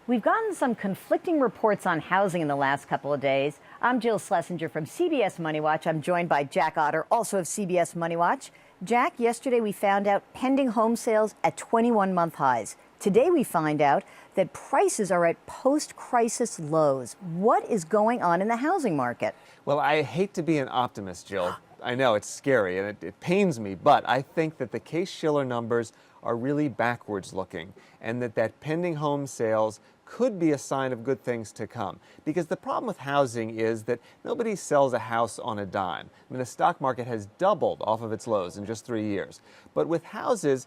We've gotten some conflicting reports on housing in the last couple of days. I'm Jill Schlesinger from CBS MoneyWatch. I'm joined by Jack Otter, also of CBS MoneyWatch. Jack, yesterday we found out pending home sales at 21-month highs. Today we find out that prices are at post-crisis lows. What is going on in the housing market? Well, I hate to be an optimist, Jill. I know it's scary and it pains me, but I think that the Case-Shiller numbers are really backwards looking, and that pending home sales could be a sign of good things to come. Because the problem with housing is that nobody sells a house on a dime. I mean, the stock market has doubled off of its lows in just 3 years. But with houses,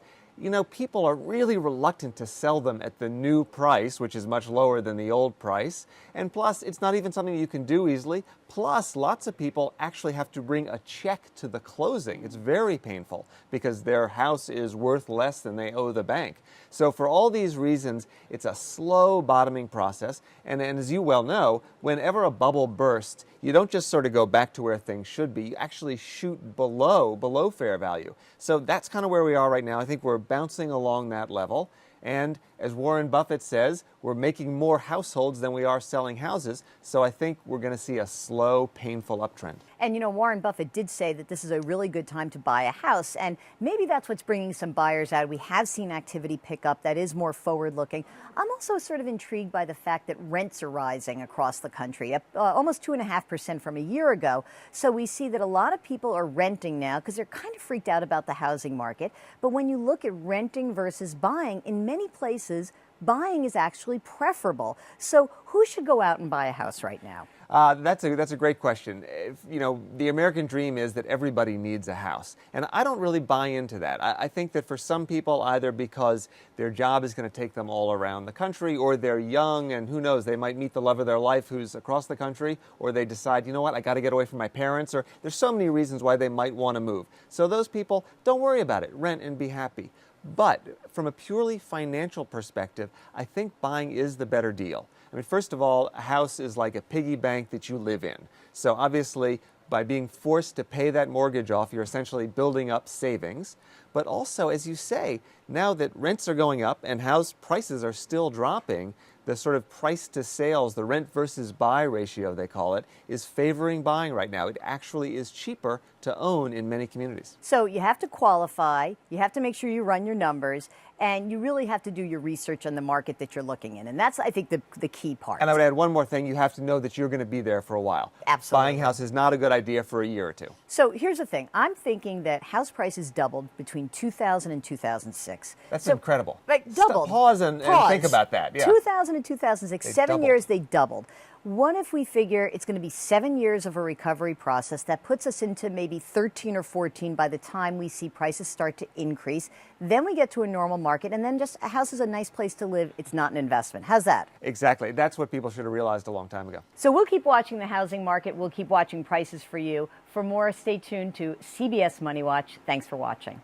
people are really reluctant to sell them at the new price, which is much lower than the old price. And plus, it's not even something you can do easily. Plus, lots of people actually have to bring a check to the closing. It's very painful because their house is worth less than they owe the bank. So for all these reasons, it's a slow bottoming process. And as you well know, whenever a bubble bursts, you don't just sort of go back to where things should be. You actually shoot below fair value. So that's kind of where we are right now. I think we're bouncing along that level. And as Warren Buffett says, we're making more households than we are selling houses. So I think we're going to see a slow, painful uptrend. And Warren Buffett did say that this is a really good time to buy a house. And maybe that's what's bringing some buyers out. We have seen activity pick up that is more forward looking. I'm also sort of intrigued by the fact that rents are rising across the country, up almost 2.5% from a year ago. So we see that a lot of people are renting now because they're kind of freaked out about the housing market. But when you look at renting versus buying, in many places, buying is actually preferable. So who should go out and buy a house right now? That's a great question. The American dream is that everybody needs a house. And I don't really buy into that. I think that for some people, either because their job is going to take them all around the country, or they're young and who knows, they might meet the love of their life who's across the country, or they decide, you know what, I got to get away from my parents, or there's so many reasons why they might want to move. So those people, don't worry about it. Rent and be happy. But from a purely financial perspective, I think buying is the better deal. I mean, first of all, a house is like a piggy bank that you live in. So obviously, by being forced to pay that mortgage off, you're essentially building up savings. But also, as you say, now that rents are going up and house prices are still dropping, the sort of price to sales, the rent versus buy ratio, they call it, is favoring buying right now. It actually is cheaper to own in many communities. So you have to qualify, you have to make sure you run your numbers, and you really have to do your research on the market that you're looking in. And that's, I think, the key part. And I would add one more thing. You have to know that you're going to be there for a while. Absolutely. Buying a house is not a good idea for a year or two. So here's the thing. I'm thinking that house prices doubled between 2000 and 2006. That's incredible. Right, doubled. Pause and think about that. Yeah. 2000 and 2006, They 7 doubled. years they doubled. What if we figure it's going to be 7 years of a recovery process that puts us into maybe 13 or 14 by the time we see prices start to increase? Then we get to a normal market, and then just a house is a nice place to live. It's not an investment. How's that? Exactly. That's what people should have realized a long time ago. So we'll keep watching the housing market. We'll keep watching prices for you. For more, stay tuned to CBS Money Watch. Thanks for watching.